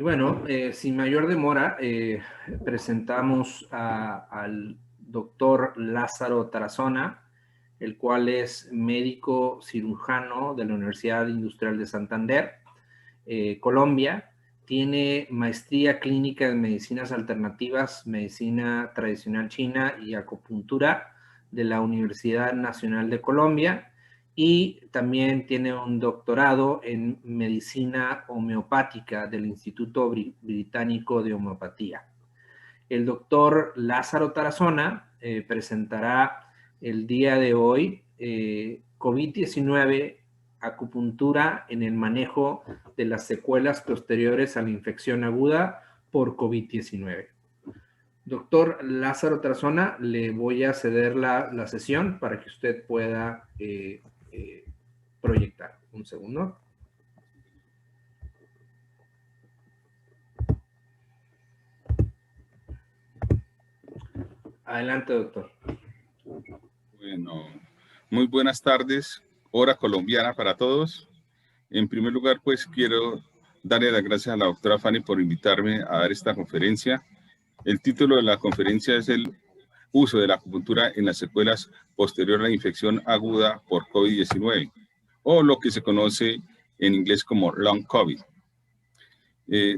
Y bueno, sin mayor demora, presentamos al doctor Lázaro Tarazona, el cual es médico cirujano de la Universidad Industrial de Santander, Colombia. Tiene maestría clínica en medicinas alternativas, medicina tradicional china y acupuntura de la Universidad Nacional de Colombia, y también tiene un doctorado en medicina homeopática del Instituto Británico de Homeopatía. El doctor Lázaro Tarazona presentará el día de hoy COVID-19, acupuntura en el manejo de las secuelas posteriores a la infección aguda por COVID-19. Doctor Lázaro Tarazona, le voy a ceder la sesión para que usted pueda proyectar. Un segundo. Adelante, doctor. Bueno, muy buenas tardes, hora colombiana para todos. En primer lugar, pues quiero darle las gracias a la doctora Fanny por invitarme a dar esta conferencia. El título de la conferencia es el uso de la acupuntura en las secuelas posterior a la infección aguda por COVID-19, o lo que se conoce en inglés como Long COVID.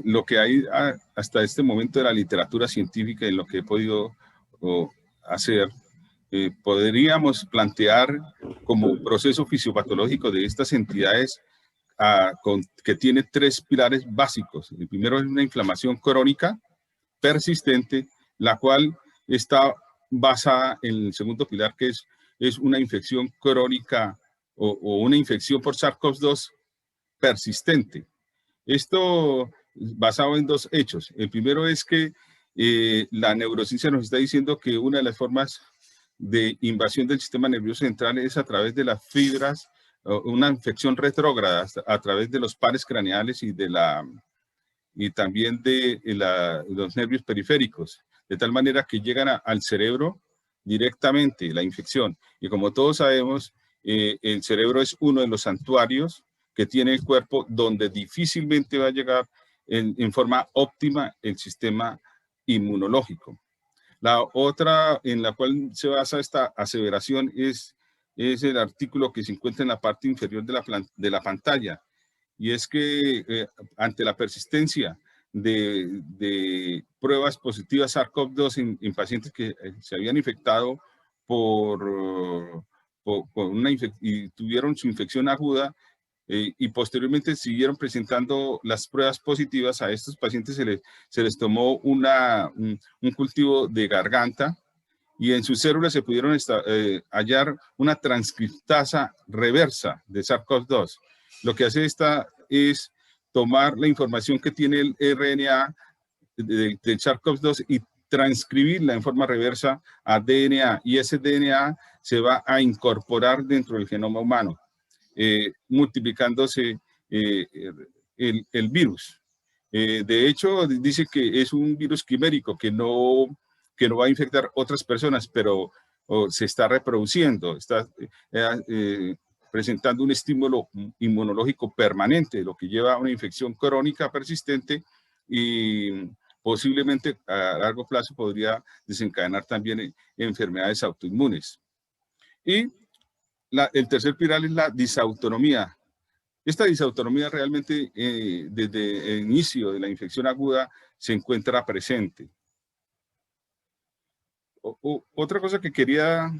Lo que hay hasta este momento de la literatura científica en lo que he podido hacer, podríamos plantear como proceso fisiopatológico de estas entidades que tiene tres pilares básicos. El primero es una inflamación crónica persistente, la cual está basada en el segundo pilar, que es una infección crónica o una infección por SARS-CoV-2 persistente. Esto basado en dos hechos. El primero es que la neurociencia nos está diciendo que una de las formas de invasión del sistema nervioso central es a través de las fibras, una infección retrógrada a través de los pares craneales y también de los nervios periféricos, de tal manera que llegan al cerebro directamente la infección. Y como todos sabemos, el cerebro es uno de los santuarios que tiene el cuerpo donde difícilmente va a llegar en forma óptima el sistema inmunológico. La otra en la cual se basa esta aseveración es el artículo que se encuentra en la parte inferior de la pantalla, y es que ante la persistencia de pruebas positivas SARS-CoV-2 en pacientes que se habían infectado y tuvieron su infección aguda, y posteriormente siguieron presentando las pruebas positivas, a estos pacientes se les tomó un cultivo de garganta, y en sus células se pudieron hallar una transcriptasa reversa de SARS-CoV-2. Lo que hace esta es tomar la información que tiene el RNA del SARS-CoV-2 y transcribirla en forma reversa a DNA, y ese DNA se va a incorporar dentro del genoma humano, multiplicándose el virus. De hecho, dice que es un virus quimérico que no va a infectar otras personas, pero se está reproduciendo, está presentando un estímulo inmunológico permanente, lo que lleva a una infección crónica persistente y posiblemente a largo plazo podría desencadenar también enfermedades autoinmunes. Y el tercer pilar es la disautonomía. Esta disautonomía realmente desde el inicio de la infección aguda se encuentra presente. Otra cosa que quería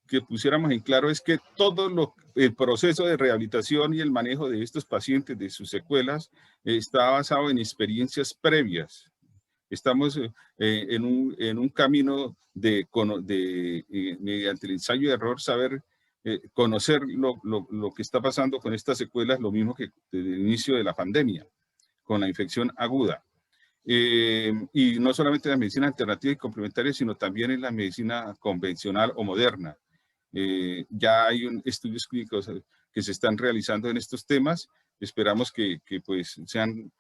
que pusiéramos en claro es que todo el proceso de rehabilitación y el manejo de estos pacientes, de sus secuelas, está basado en experiencias previas. Estamos en un camino mediante el ensayo y error, saber conocer lo que está pasando con estas secuelas, lo mismo que desde el inicio de la pandemia, con la infección aguda. Y no solamente en la medicina alternativa y complementaria, sino también en la medicina convencional o moderna. Ya hay estudios clínicos que se están realizando en estos temas. Esperamos que pues sean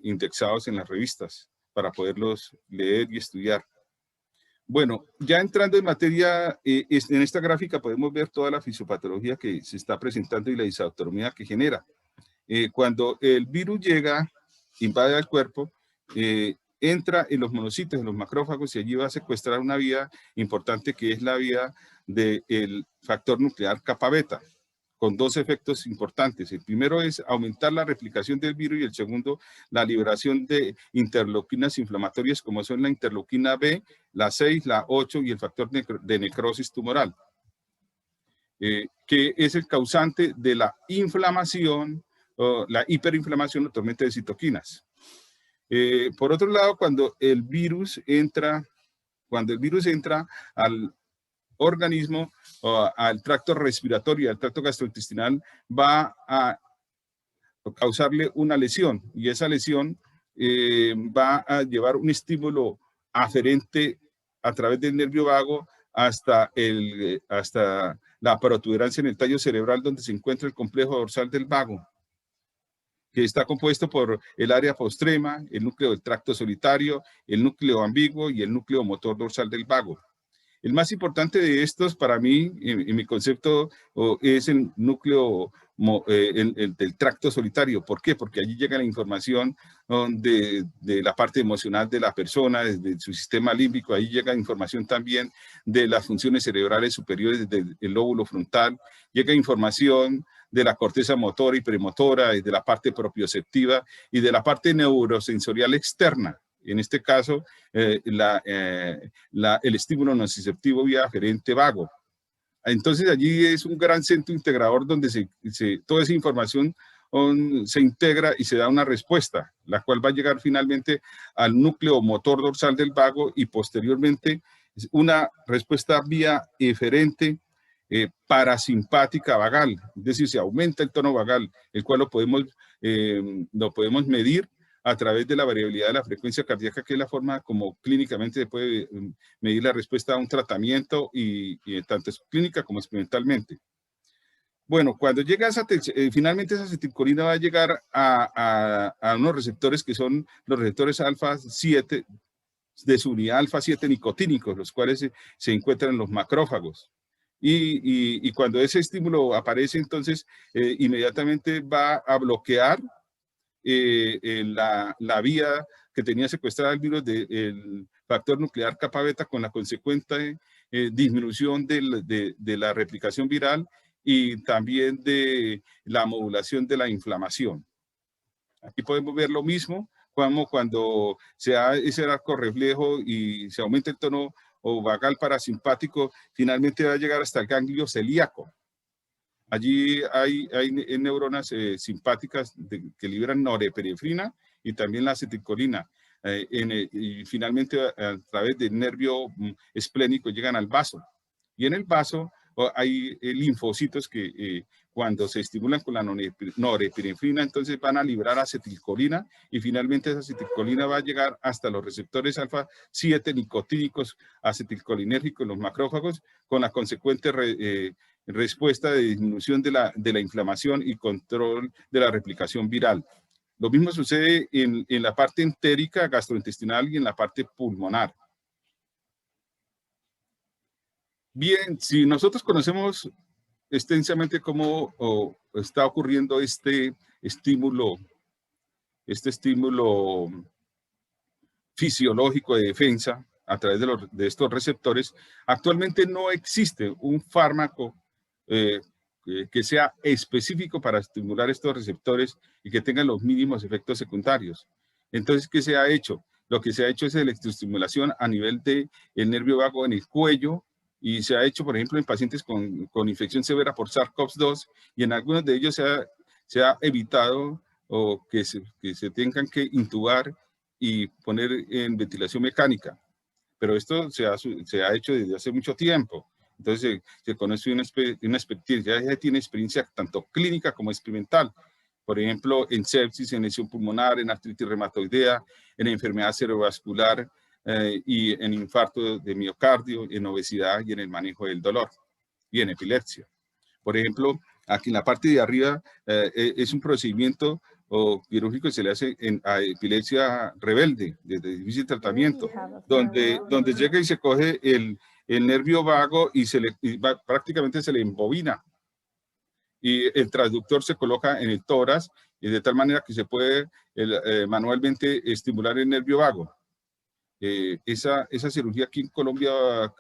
indexados en las revistas para poderlos leer y estudiar. Bueno, ya entrando en materia, en esta gráfica podemos ver toda la fisiopatología que se está presentando y la disautonomía que genera. Cuando el virus llega invade al cuerpo, entra en los monocitos, en los macrófagos, y allí va a secuestrar una vía importante que es la vía del factor nuclear kappa beta, con dos efectos importantes. El primero es aumentar la replicación del virus y el segundo, la liberación de interleuquinas inflamatorias como son la interleuquina B, la 6, la 8 y el factor de necrosis tumoral, que es el causante de la inflamación, la hiperinflamación o tormenta de citoquinas. Por otro lado, cuando el virus entra al organismo o al tracto respiratorio, al tracto gastrointestinal, va a causarle una lesión y esa lesión va a llevar un estímulo aferente a través del nervio vago hasta la protuberancia en el tallo cerebral donde se encuentra el complejo dorsal del vago, que está compuesto por el área postrema, el núcleo del tracto solitario, el núcleo ambiguo y el núcleo motor dorsal del vago. El más importante de estos para mí, en mi concepto, es el núcleo del tracto solitario. ¿Por qué? Porque allí llega la información de la parte emocional de la persona, desde su sistema límbico, ahí llega información también de las funciones cerebrales superiores del lóbulo frontal, llega información de la corteza motora y premotora, de la parte propioceptiva y de la parte neurosensorial externa. En este caso, el estímulo nociceptivo vía aferente vago. Entonces allí es un gran centro integrador donde toda esa información se integra y se da una respuesta, la cual va a llegar finalmente al núcleo motor dorsal del vago y posteriormente una respuesta vía eferente parasimpática vagal, es decir, se aumenta el tono vagal, el cual lo podemos medir a través de la variabilidad de la frecuencia cardíaca, que es la forma como clínicamente se puede medir la respuesta a un tratamiento y tanto es clínica como experimentalmente. Bueno, cuando llega finalmente esa acetilcolina va a llegar a unos receptores que son los receptores alfa 7, de su unidad alfa 7 nicotínicos, los cuales se encuentran en los macrófagos. Y cuando ese estímulo aparece, entonces inmediatamente va a bloquear la vía que tenía secuestrada el virus del factor nuclear kappa beta con la consecuente disminución de la replicación viral y también de la modulación de la inflamación. Aquí podemos ver lo mismo como cuando se da ese arco reflejo y se aumenta el tono vagal parasimpático, finalmente va a llegar hasta el ganglio celíaco. Allí hay neuronas simpáticas que liberan norepinefrina y también la acetilcolina. Y finalmente a través del nervio esplénico llegan al vaso. Y en el vaso hay linfocitos que cuando se estimulan con la norepinefrina, entonces van a liberar acetilcolina y finalmente esa acetilcolina va a llegar hasta los receptores alfa 7 nicotínicos acetilcolinérgicos en los macrófagos con la consecuente respuesta de disminución de la inflamación y control de la replicación viral. Lo mismo sucede en la parte entérica gastrointestinal y en la parte pulmonar. Bien, si nosotros conocemos extensamente cómo está ocurriendo este estímulo fisiológico de defensa a través de estos receptores, actualmente no existe un fármaco que sea específico para estimular estos receptores y que tengan los mínimos efectos secundarios. Entonces, ¿qué se ha hecho? Lo que se ha hecho es electroestimulación a nivel del nervio vago en el cuello y se ha hecho, por ejemplo, en pacientes con infección severa por SARS-CoV-2 y en algunos de ellos se ha evitado que se tengan que intubar y poner en ventilación mecánica. Pero esto se ha hecho desde hace mucho tiempo. Entonces se conoce una experiencia, ya tiene experiencia tanto clínica como experimental. Por ejemplo, en sepsis, en lesión pulmonar, en artritis reumatoidea, en enfermedad cerebrovascular y en infarto de miocardio, en obesidad y en el manejo del dolor y en epilepsia. Por ejemplo, aquí en la parte de arriba es un procedimiento quirúrgico que se le hace a epilepsia rebelde, de difícil tratamiento, donde llega y se coge el nervio vago y prácticamente se le embobina. Y el transductor se coloca en el tórax de tal manera que se puede manualmente estimular el nervio vago. Esa cirugía aquí en Colombia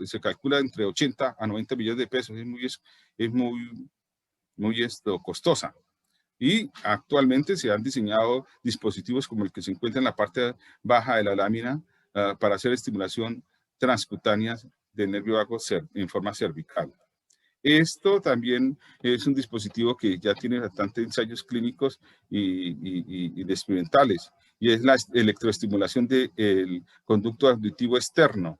se calcula entre 80 a 90 millones de pesos, es muy costosa. Y actualmente se han diseñado dispositivos como el que se encuentra en la parte baja de la lámina para hacer estimulación transcutánea del nervio vago en forma cervical. Esto también es un dispositivo que ya tiene bastantes ensayos clínicos y experimentales, y es la electroestimulación del conducto auditivo externo.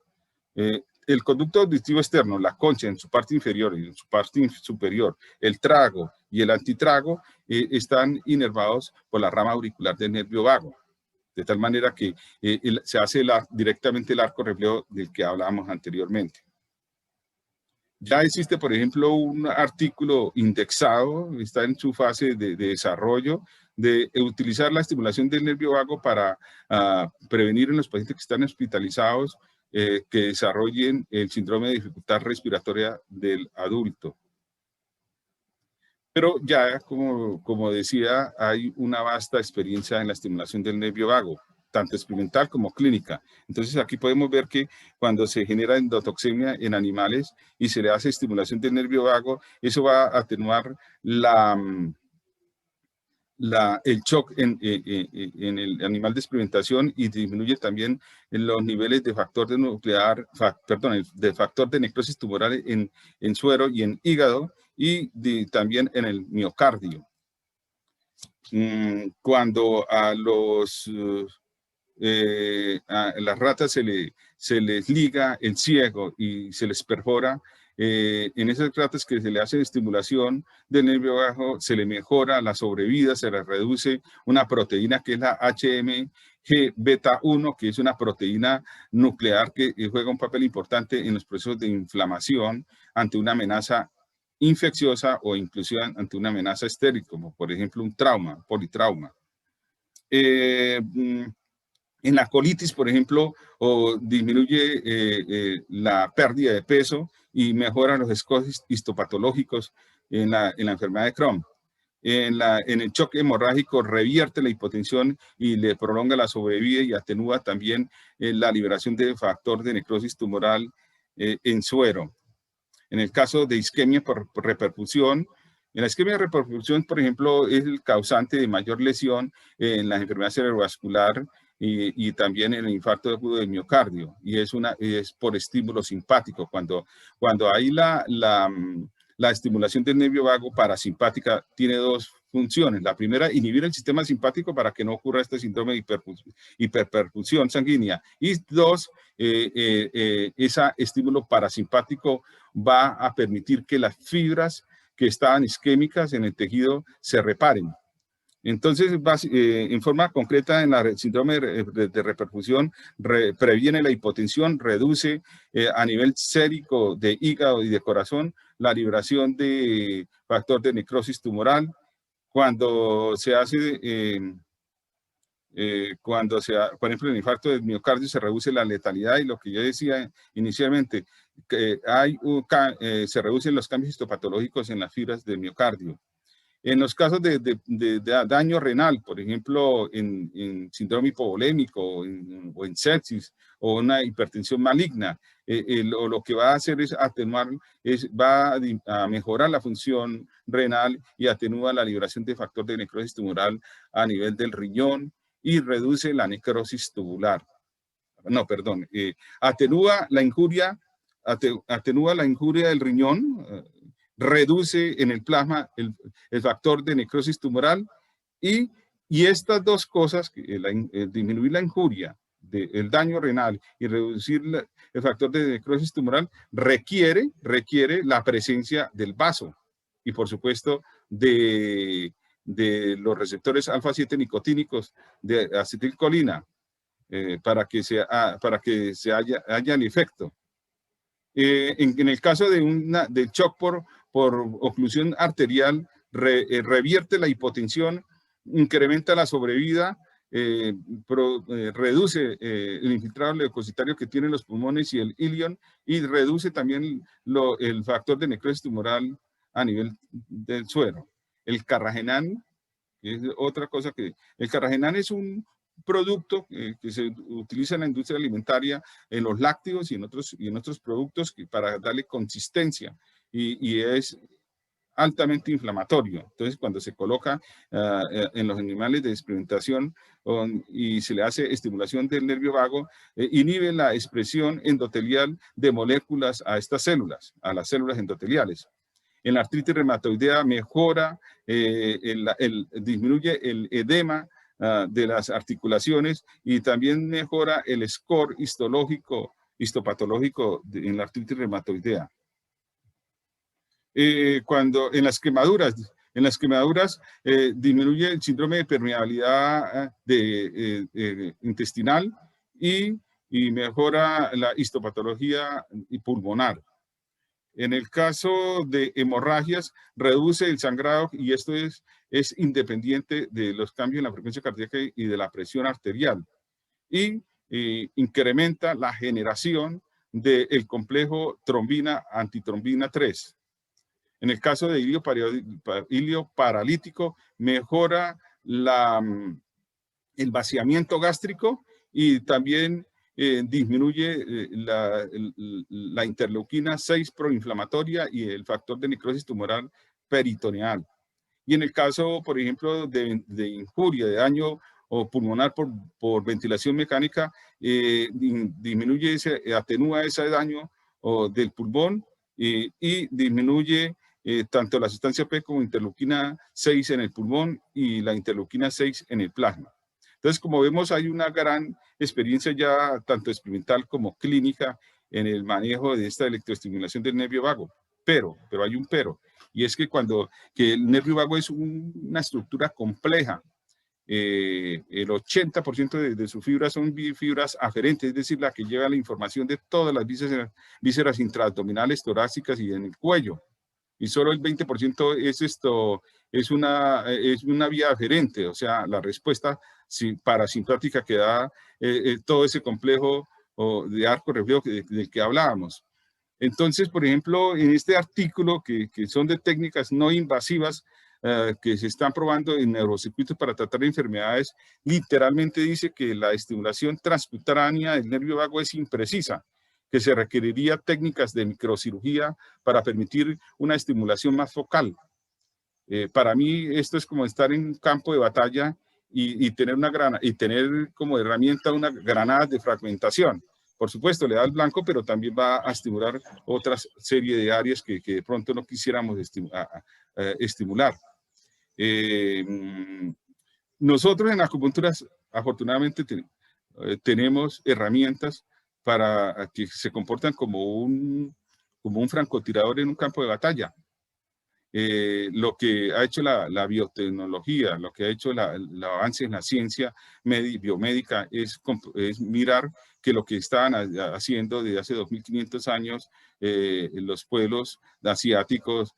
El conducto auditivo externo, la concha en su parte inferior y en su parte superior, el trago y el antitrago están inervados por la rama auricular del nervio vago, de tal manera que se hace directamente el arco reflejo del que hablábamos anteriormente. Ya existe, por ejemplo, un artículo indexado, está en su fase de desarrollo, de utilizar la estimulación del nervio vago para prevenir en los pacientes que están hospitalizados que desarrollen el síndrome de dificultad respiratoria del adulto. Pero ya, como decía, hay una vasta experiencia en la estimulación del nervio vago, tanto experimental como clínica. Entonces aquí podemos ver que cuando se genera endotoxemia en animales y se le hace estimulación del nervio vago, eso va a atenuar el shock en el animal de experimentación y disminuye también los niveles de factor de factor de necrosis tumoral en suero y en hígado y también en el miocardio. Cuando a las ratas se les liga el ciego y se les perfora, en esas ratas que se le hace estimulación del nervio vago, se le mejora la sobrevida, se le reduce una proteína que es la HMG beta 1, que es una proteína nuclear que juega un papel importante en los procesos de inflamación ante una amenaza infecciosa o inclusive ante una amenaza estéril, como por ejemplo un politrauma. En la colitis, por ejemplo, disminuye la pérdida de peso y mejora los escos histopatológicos en la enfermedad de Crohn. En el choque hemorrágico revierte la hipotensión y le prolonga la sobrevida y atenúa también la liberación de factor de necrosis tumoral en suero. En el caso de isquemia por reperfusión, en la isquemia de reperfusión, por ejemplo, es el causante de mayor lesión en la enfermedad cerebrovascular y también en el infarto agudo del miocardio, y es por estímulo simpático. Cuando hay la estimulación del nervio vago parasimpática, tiene dos funciones. La primera, inhibir el sistema simpático para que no ocurra este síndrome de hiperperfusión sanguínea. Y dos, ese estímulo parasimpático va a permitir que las fibras que estaban isquémicas en el tejido se reparen. Entonces, en forma concreta, en la síndrome de reperfusión, previene la hipotensión, reduce a nivel sérico de hígado y de corazón la liberación de factor de necrosis tumoral. Cuando se hace, por ejemplo, el infarto del miocardio, se reduce la letalidad y lo que yo decía inicialmente, que se reducen los cambios histopatológicos en las fibras del miocardio. En los casos de daño renal, por ejemplo, en síndrome hipovolémico o en sepsis o una hipertensión maligna, lo que va a hacer es atenuar, va a mejorar la función renal y atenúa la liberación de factor de necrosis tumoral a nivel del riñón y reduce la necrosis tubular. No, perdón, atenúa la injuria del riñón, reduce en el plasma el factor de necrosis tumoral y estas dos cosas, disminuir la injuria, el daño renal y reducir el factor de necrosis tumoral, requiere la presencia del vaso y por supuesto de los receptores alfa-7 nicotínicos de acetilcolina para que haya el efecto. En el caso del shock por oclusión arterial, revierte la hipotensión, incrementa la sobrevida, reduce el infiltrado leucocitario que tienen los pulmones y el ilion, y reduce también el factor de necrosis tumoral a nivel del suero. El carragenán, Es otra cosa que el carragenán es un producto que se utiliza en la industria alimentaria, en los lácteos y en otros productos para darle consistencia y es altamente inflamatorio. Entonces, cuando se coloca en los animales de experimentación y se le hace estimulación del nervio vago, inhibe la expresión endotelial de moléculas a estas células, a las células endoteliales. En la artritis reumatoidea mejora, disminuye el edema de las articulaciones y también mejora el score histológico, histopatológico en la artritis reumatoidea. Cuando en las quemaduras disminuye el síndrome de permeabilidad intestinal y mejora la histopatología pulmonar. En el caso de hemorragias, reduce el sangrado y esto es independiente de los cambios en la frecuencia cardíaca y de la presión arterial. Y incrementa la generación del complejo antitrombina 3. En el caso de ilio paralítico, mejora el vaciamiento gástrico y también disminuye la interleuquina 6 proinflamatoria y el factor de necrosis tumoral peritoneal. Y en el caso, por ejemplo, de injuria, de daño o pulmonar por ventilación mecánica, disminuye, atenúa ese daño del pulmón y disminuye tanto la sustancia P como interleuquina 6 en el pulmón y la interleuquina 6 en el plasma. Entonces, como vemos, hay una gran experiencia ya tanto experimental como clínica en el manejo de esta electroestimulación del nervio vago. Pero hay un pero, y es que el nervio vago es una estructura compleja. El 80% de sus fibras son fibras aferentes, es decir, la que lleva la información de todas las vísceras intraabdominales, torácicas y en el cuello. Y solo el 20% es una vía aferente, o sea, la respuesta parasimpática que da todo ese complejo de arco reflejo del que hablábamos. Entonces, por ejemplo, en este artículo que son de técnicas no invasivas que se están probando en neurocircuitos para tratar enfermedades, literalmente dice que la estimulación transcutánea del nervio vago es imprecisa, que se requeriría técnicas de microcirugía para permitir una estimulación más focal. Para mí esto es como estar en un campo de batalla y tener como herramienta una granada de fragmentación. Por supuesto, le da el blanco, pero también va a estimular otra serie de áreas que de pronto no quisiéramos estimular. Nosotros en acupuntura, afortunadamente, tenemos herramientas para que se comportan como un francotirador en un campo de batalla. Lo que ha hecho la biotecnología, lo que ha hecho el avance en la ciencia biomédica es mirar que lo que estaban haciendo desde hace 2500 años los pueblos asiáticos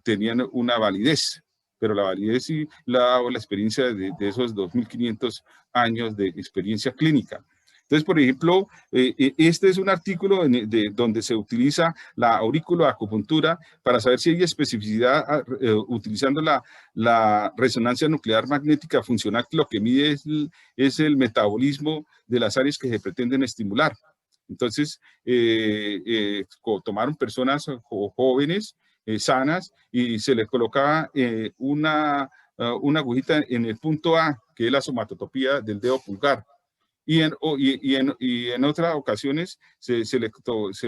tenían una validez, pero la validez sí la ha dado la experiencia de esos 2500 años de experiencia clínica. Entonces, por ejemplo, este es un artículo donde se utiliza la auriculoacupuntura para saber si hay especificidad utilizando la resonancia nuclear magnética funcional, que lo que mide es el metabolismo de las áreas que se pretenden estimular. Entonces, tomaron personas jóvenes, sanas, y se les colocaba una agujita en el punto A, que es la somatotopía del dedo pulgar. Y en otras ocasiones se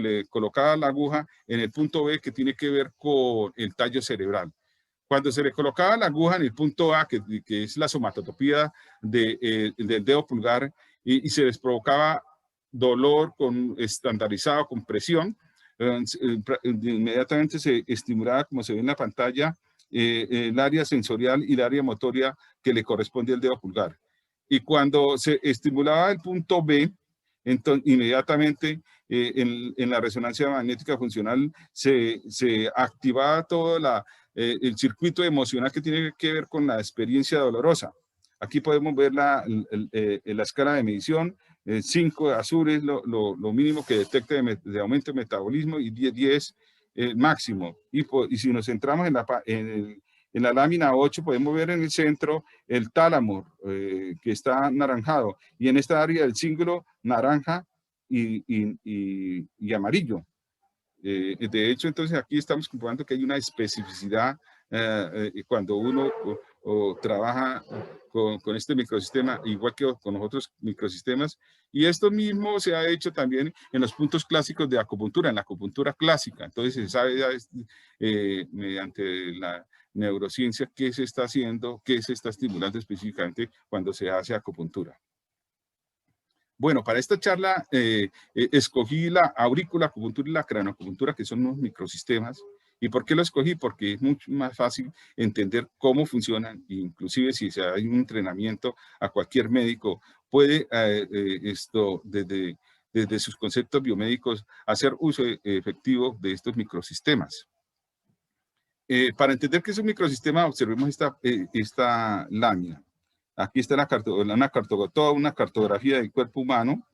le colocaba la aguja en el punto B, que tiene que ver con el tallo cerebral. Cuando se le colocaba la aguja en el punto A, que es la somatotopía del dedo pulgar, y se les provocaba dolor estandarizado con presión, inmediatamente se estimulaba, como se ve en la pantalla, el área sensorial y el área motoria que le corresponde al dedo pulgar. Y cuando se estimulaba el punto B, entonces inmediatamente en la resonancia magnética funcional se activaba todo el circuito emocional que tiene que ver con la experiencia dolorosa. Aquí podemos ver la escala de medición, 5 azules, lo mínimo que detecta de aumento de metabolismo, y 10 máximo. Y si nos centramos en En la lámina 8 podemos ver en el centro el tálamo, que está anaranjado, y en esta área el cíngulo naranja y amarillo. De hecho, entonces aquí estamos comprobando que hay una especificidad cuando uno trabaja con este microsistema, igual que con los otros microsistemas. Y esto mismo se ha hecho también en los puntos clásicos de acupuntura, en la acupuntura clásica. Entonces se sabe ya, mediante la neurociencia qué se está haciendo, qué se está estimulando específicamente cuando se hace acupuntura. Bueno, para esta charla escogí la aurícula acupuntura y la cranoacupuntura, que son unos microsistemas. ¿Y por qué lo escogí? Porque es mucho más fácil entender cómo funcionan, inclusive si hay un entrenamiento a cualquier médico, puede desde sus conceptos biomédicos hacer uso efectivo de estos microsistemas. Para entender qué es un microsistema, observemos esta lámina. Aquí está toda una cartografía del cuerpo humano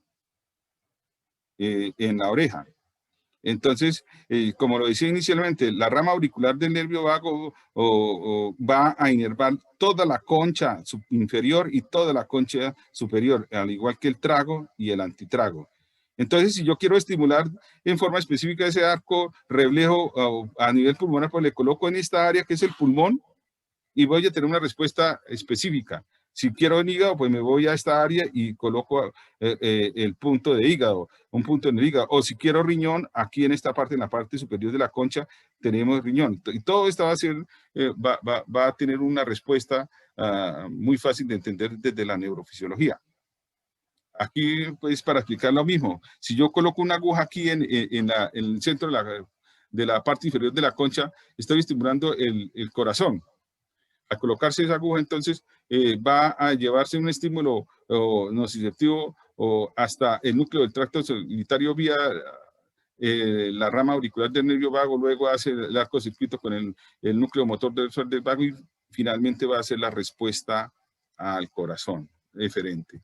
en la oreja. Entonces, como lo decía inicialmente, la rama auricular del nervio vago va a inervar toda la concha inferior y toda la concha superior, al igual que el trago y el antitrago. Entonces, si yo quiero estimular en forma específica ese arco reflejo a nivel pulmonar, pues le coloco en esta área que es el pulmón y voy a tener una respuesta específica. Si quiero en hígado, pues me voy a esta área y coloco el punto de hígado, un punto en el hígado. O si quiero riñón, aquí en esta parte, en la parte superior de la concha, tenemos riñón. Y todo esto va a tener una respuesta muy fácil de entender desde la neurofisiología. Aquí, pues, para explicar lo mismo, si yo coloco una aguja aquí en el centro de la parte inferior de la concha, estoy estimulando el corazón. Al colocarse esa aguja, entonces va a llevarse un estímulo nociceptivo hasta el núcleo del tracto solitario vía la rama auricular del nervio vago, luego hace el arco circuito con el núcleo motor del vago y finalmente va a ser la respuesta al corazón diferente.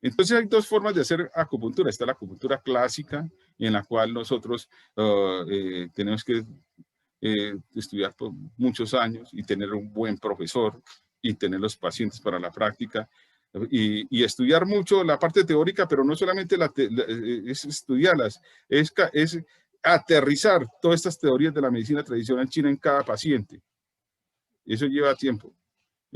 Entonces hay dos formas de hacer acupuntura. Está la acupuntura clásica, en la cual nosotros tenemos que estudiar por muchos años y tener un buen profesor y tener los pacientes para la práctica y estudiar mucho la parte teórica, pero no solamente es estudiarlas, es aterrizar todas estas teorías de la medicina tradicional china en cada paciente. Eso lleva tiempo.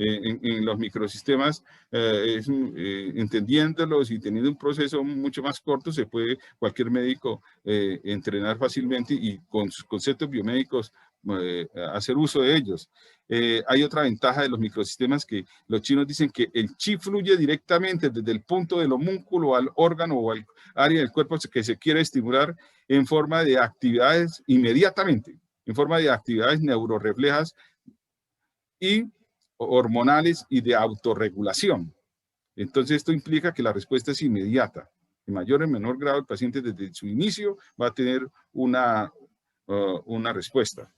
En los microsistemas, entendiéndolos y teniendo un proceso mucho más corto, se puede cualquier médico entrenar fácilmente y con sus conceptos biomédicos hacer uso de ellos. Hay otra ventaja de los microsistemas que los chinos dicen que el chi fluye directamente desde el punto del homúnculo al órgano o al área del cuerpo que se quiere estimular en forma de actividades inmediatamente, en forma de actividades neuroreflejas y hormonales y de autorregulación. Entonces esto implica que la respuesta es inmediata. En mayor o menor grado el paciente desde su inicio va a tener una respuesta.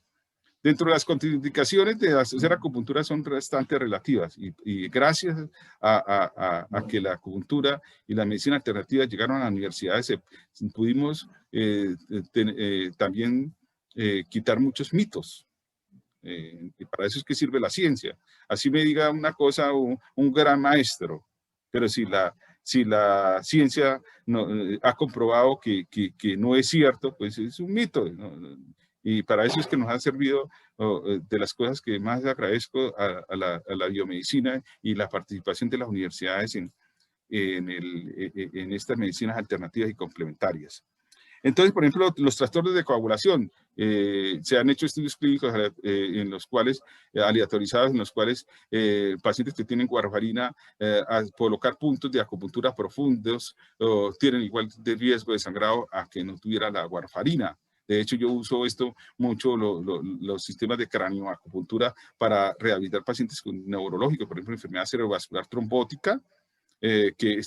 Dentro de las contraindicaciones de hacer acupuntura son bastante relativas y gracias a que la acupuntura y la medicina alternativa llegaron a las universidades, pudimos también quitar muchos mitos. Y para eso es que sirve la ciencia. Así me diga una cosa un gran maestro, pero si la ciencia ha comprobado que no es cierto, pues es un mito, ¿no? Y para eso es que nos ha servido de las cosas que más agradezco a la biomedicina y la participación de las universidades en estas medicinas alternativas y complementarias. Entonces, por ejemplo, los trastornos de coagulación, se han hecho estudios clínicos en los cuales, aleatorizados, en los cuales pacientes que tienen warfarina, al colocar puntos de acupuntura profundos, tienen igual de riesgo de sangrado a que no tuviera la warfarina. De hecho, yo uso esto mucho, los sistemas de cranioacupuntura para rehabilitar pacientes con neurológicos, por ejemplo, enfermedad cerebrovascular trombótica, que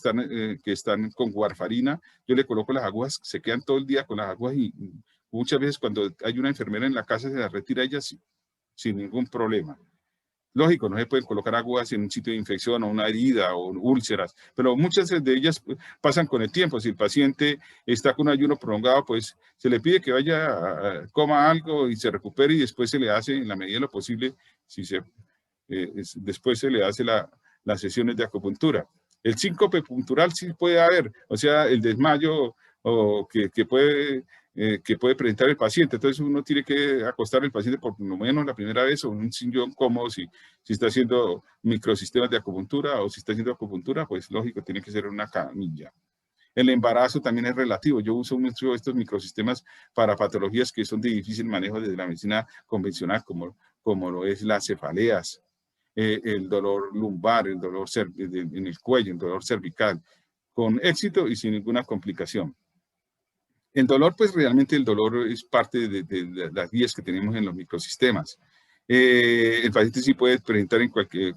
están con warfarina. Yo le coloco las agujas, se quedan todo el día con las agujas y muchas veces cuando hay una enfermera en la casa se las retira ella sin ningún problema. Lógico, no se pueden colocar agujas en un sitio de infección o una herida o úlceras, pero muchas de ellas pasan con el tiempo. Si el paciente está con un ayuno prolongado, pues se le pide que vaya, coma algo y se recupere, y después se le hace, en la medida de lo posible, después se le hace las sesiones de acupuntura. El síncope puntural sí puede haber, o sea, el desmayo o que puede presentar el paciente. Entonces uno tiene que acostar al paciente por lo menos la primera vez o en un sillón cómodo si está haciendo microsistemas de acupuntura, o si está haciendo acupuntura, pues lógico, tiene que ser en una camilla. El embarazo también es relativo. Yo uso mucho estos microsistemas para patologías que son de difícil manejo desde la medicina convencional, como lo es las cefaleas, el dolor lumbar, el dolor en el cuello, el dolor cervical, con éxito y sin ninguna complicación. El dolor, pues realmente el dolor es parte de las guías que tenemos en los microsistemas. El paciente sí puede presentar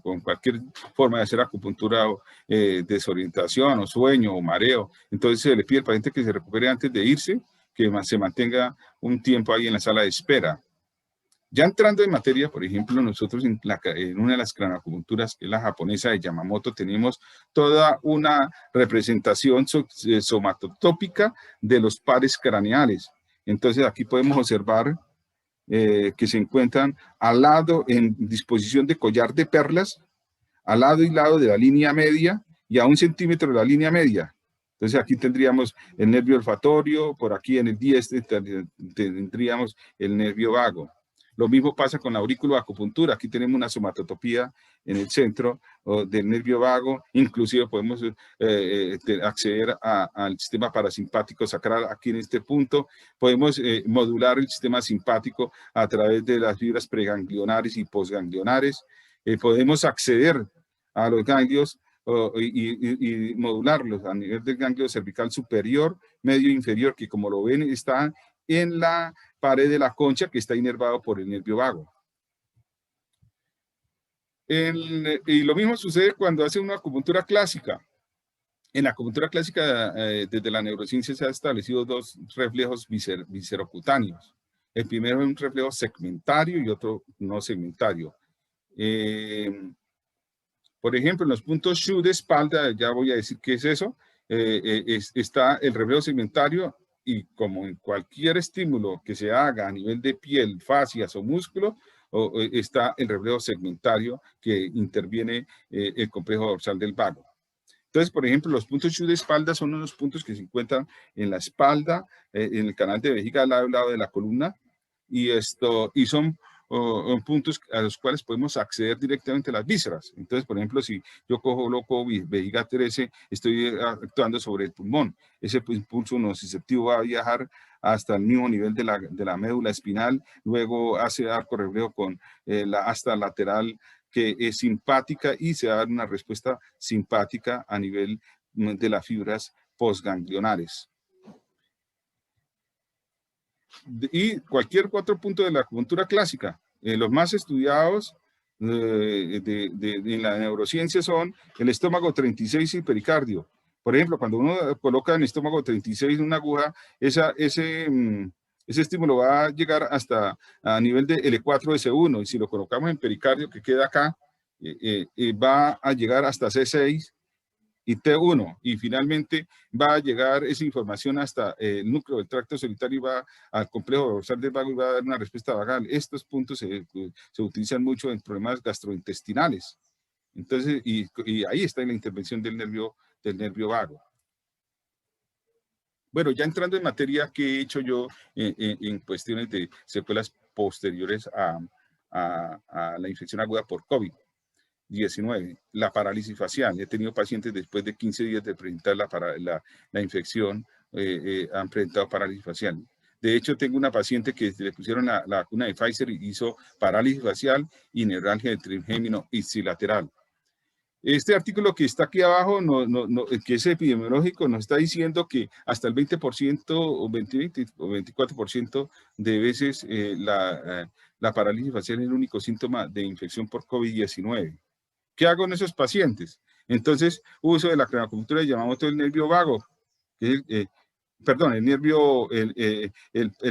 con cualquier forma de hacer acupuntura, desorientación o sueño o mareo. Entonces se le pide al paciente que se recupere antes de irse, que se mantenga un tiempo ahí en la sala de espera. Ya entrando en materia, por ejemplo, nosotros en una de las cranoacupunturas, que es la japonesa de Yamamoto, tenemos toda una representación somatotópica de los pares craneales. Entonces aquí podemos observar que se encuentran al lado, en disposición de collar de perlas, al lado y lado de la línea media y a 1 centímetro de la línea media. Entonces aquí tendríamos el nervio olfatorio, por aquí en el diestre tendríamos el nervio vago. Lo mismo pasa con la auriculoacupuntura. Aquí tenemos una somatotopía en el centro del nervio vago. Inclusive podemos acceder al sistema parasimpático sacral aquí en este punto. Podemos modular el sistema simpático a través de las fibras preganglionares y posganglionares. Podemos acceder a los ganglios y modularlos a nivel del ganglio cervical superior, medio e inferior, que como lo ven está en la pared de la concha, que está inervado por el nervio vago. Y lo mismo sucede cuando hace una acupuntura clásica. En la acupuntura clásica, desde la neurociencia se han establecido 2 reflejos viscerocutáneos. El primero es un reflejo segmentario y otro no segmentario. Por ejemplo, en los puntos Shu de espalda, ya voy a decir qué es eso, está el reflejo segmentario, y como en cualquier estímulo que se haga a nivel de piel, fascias o músculo, está el reflejo segmentario que interviene el complejo dorsal del vago. Entonces, por ejemplo, los puntos Shu de espalda son unos puntos que se encuentran en la espalda, en el canal de vejiga al lado de la columna, y son puntos a los cuales podemos acceder directamente a las vísceras. Entonces, por ejemplo, si yo coloco vejiga 13, estoy actuando sobre el pulmón. Ese impulso nociceptivo va a viajar hasta el mismo nivel de la médula espinal, luego hace arco reflejo con la asta lateral, que es simpática, y se va a dar una respuesta simpática a nivel de las fibras postganglionares. Y cualquier 4 puntos de la acupuntura clásica. Los más estudiados en la neurociencia son el estómago 36 y el pericardio. Por ejemplo, cuando uno coloca en el estómago 36 una aguja, ese estímulo va a llegar hasta a nivel de L4-S1, y si lo colocamos en pericardio, que queda acá, va a llegar hasta C6 y T1, y finalmente va a llegar esa información hasta el núcleo del tracto solitario y va al complejo dorsal del vago y va a dar una respuesta vagal. Estos puntos se utilizan mucho en problemas gastrointestinales. Entonces, y ahí está la intervención del nervio vago. Bueno, ya entrando en materia, ¿qué he hecho yo en cuestiones de secuelas posteriores a la infección aguda por COVID-19? La parálisis facial. He tenido pacientes después de 15 días de presentar la infección, han presentado parálisis facial. De hecho, tengo una paciente que le pusieron la vacuna de Pfizer y hizo parálisis facial y neuralgia del trigémino ipsilateral. Este artículo que está aquí abajo, que es epidemiológico, nos está diciendo que hasta el 20% o 24% de veces la parálisis facial es el único síntoma de infección por COVID-19. ¿Qué hago en esos pacientes? Entonces, uso de la cranoacupuntura de Yamamoto del nervio vago, que perdón, el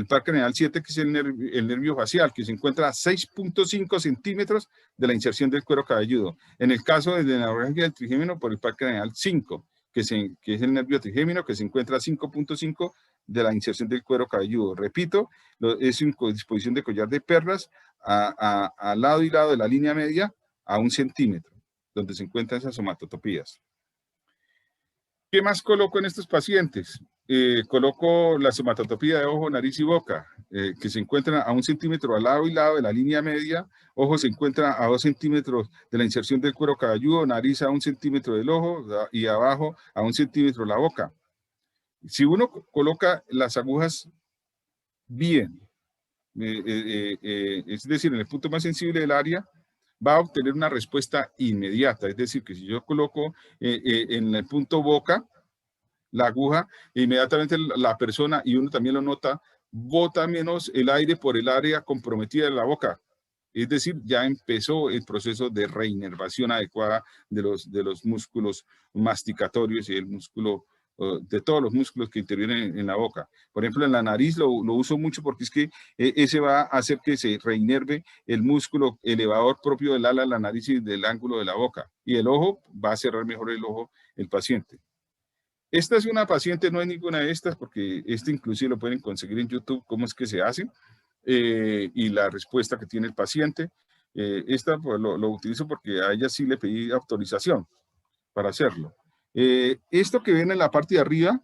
par craneal 7, que es el nervio facial, que se encuentra a 6.5 centímetros de la inserción del cuero cabelludo. En el caso de la neuralgia del trigémino, por el par craneal 5, que es el nervio trigémino, que se encuentra a 5.5 de la inserción del cuero cabelludo. Repito, es en disposición de collar de perlas al lado y lado de la línea media a 1 centímetro, donde se encuentran esas somatotopías. ¿Qué más coloco en estos pacientes? Coloco la somatotopía de ojo, nariz y boca, que se encuentran a 1 centímetro al lado y lado de la línea media. Ojo se encuentra a 2 centímetros de la inserción del cuero cabelludo, nariz a 1 centímetro del ojo y abajo a 1 centímetro la boca. Si uno coloca las agujas bien, es decir, en el punto más sensible del área, va a obtener una respuesta inmediata. Es decir, que si yo coloco en el punto boca la aguja, inmediatamente la persona, y uno también lo nota, bota menos el aire por el área comprometida de la boca. Es decir, ya empezó el proceso de reinervación adecuada de los músculos masticatorios y el músculo, de todos los músculos que intervienen en la boca. Por ejemplo, en la nariz lo uso mucho porque es que ese va a hacer que se reinerve el músculo elevador propio del ala de la nariz y del ángulo de la boca. Y el ojo va a cerrar mejor el ojo el paciente. Esta es una paciente, no es ninguna de estas, porque este inclusive lo pueden conseguir en YouTube, cómo es que se hace, y la respuesta que tiene el paciente. Esta pues, lo utilizo porque a ella sí le pedí autorización para hacerlo. Esto que ven en la parte de arriba,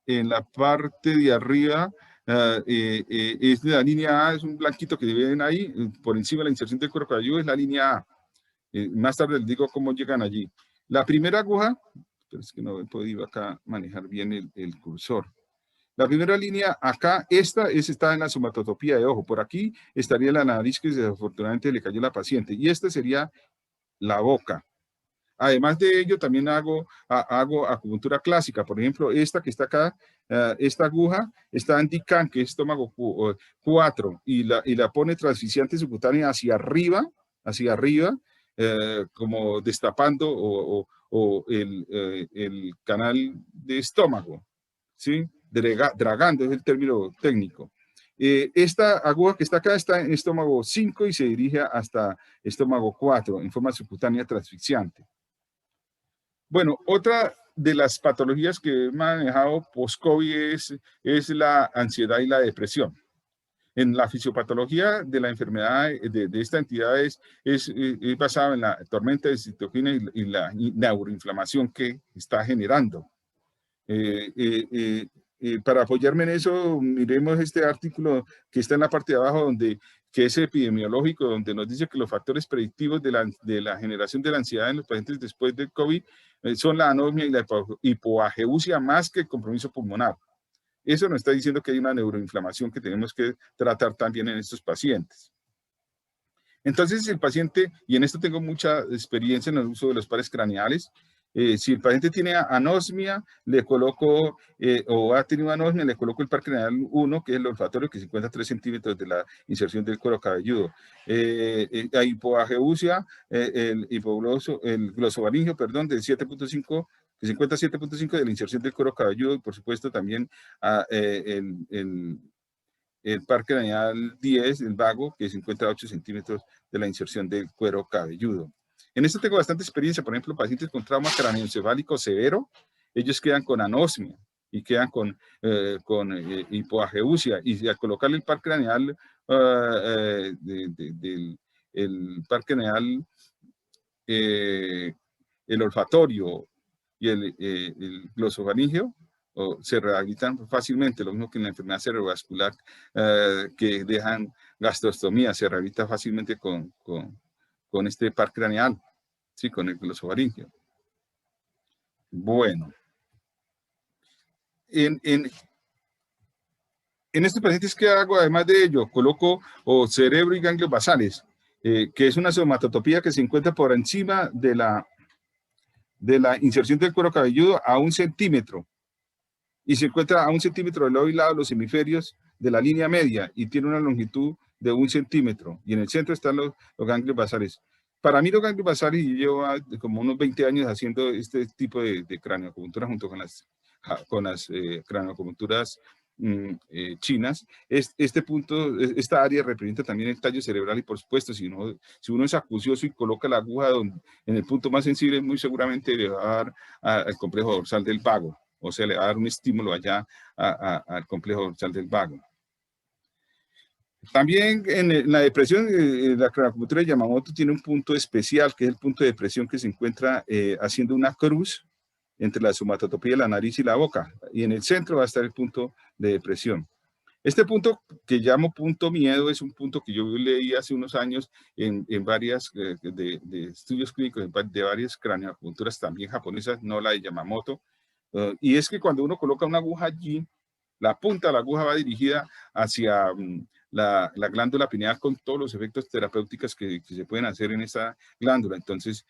en la parte de arriba, es de la línea A, es un blanquito que ven ahí, por encima de la inserción del cuero cabelludo es la línea A. Más tarde les digo cómo llegan allí. La primera aguja, pero es que no he podido acá manejar bien el cursor. La primera línea acá, esta está en la somatotopía de ojo. Por aquí estaría la nariz que desafortunadamente le cayó a la paciente. Y esta sería la boca. Además de ello, también hago acupuntura clásica. Por ejemplo, esta que está acá, esta aguja está en DICAN, que es estómago 4, y la pone transficiente subcutánea hacia arriba, como destapando o el canal de estómago, ¿sí? Dragando es el término técnico. Esta aguja que está acá está en estómago 5 y se dirige hasta estómago 4 en forma subcutánea transficiente. Bueno, otra de las patologías que he manejado post-COVID es la ansiedad y la depresión. En la fisiopatología de la enfermedad de esta entidad es basada en la tormenta de citoquina y la neuroinflamación que está generando. Para apoyarme en eso, miremos este artículo que está en la parte de abajo, que es epidemiológico, donde nos dice que los factores predictivos de la generación de la ansiedad en los pacientes después del COVID son la anosmia y la hipoageusia más que el compromiso pulmonar. Eso nos está diciendo que hay una neuroinflamación que tenemos que tratar también en estos pacientes. Entonces, el paciente, y en esto tengo mucha experiencia en el uso de los pares craneales, si el paciente tiene anosmia, le coloco, o ha tenido anosmia, le coloco el par craneal 1, que es el olfatorio, que se encuentra a 3 centímetros de la inserción del cuero cabelludo. La hipoageusia, el glosofaringeo, perdón, del 7.5, que se encuentra a 7.5 de la inserción del cuero cabelludo, y por supuesto también el par craneal 10, el vago, que se encuentra a 8 centímetros de la inserción del cuero cabelludo. En esto tengo bastante experiencia. Por ejemplo, pacientes con trauma craneoencefálico severo, ellos quedan con anosmia y quedan con hipoageusia, y al colocarle el par craneal, el par craneal, el olfatorio y el glosofaringeo, se rehabilitan fácilmente, lo mismo que en la enfermedad cerebrovascular que dejan gastrostomía, se rehabilita fácilmente con este par craneal, ¿sí? Con el glosofaringeo. Bueno, en estos pacientes, ¿qué hago? Además de ello, coloco cerebro y ganglios basales, que es una somatotopía que se encuentra por encima de la inserción del cuero cabelludo a 1 centímetro. Y se encuentra a 1 centímetro del lado y lado de los hemisferios de la línea media y tiene una longitud de 1 centímetro. Y en el centro están los ganglios basales. Para mí los ganglios basales, y llevo como unos 20 años haciendo este tipo de craneoacupuntura junto con las craneoacupunturas chinas. Este punto, esta área representa también el tallo cerebral y por supuesto, si uno es acucioso y coloca la aguja en el punto más sensible, muy seguramente le va a dar al complejo dorsal del vago, o sea, le va a dar un estímulo allá al complejo dorsal del vago. También en la depresión, la craneoacupuntura de Yamamoto tiene un punto especial, que es el punto de depresión que se encuentra haciendo una cruz entre la somatotopía de la nariz y la boca. Y en el centro va a estar el punto de depresión. Este punto que llamo punto miedo es un punto que yo leí hace unos años en varias de estudios clínicos de varias craneoacupunturas también japonesas, no la de Yamamoto. Y es que cuando uno coloca una aguja allí, la punta de la aguja va dirigida hacia la glándula pineal con todos los efectos terapéuticos que se pueden hacer en esa glándula. Entonces,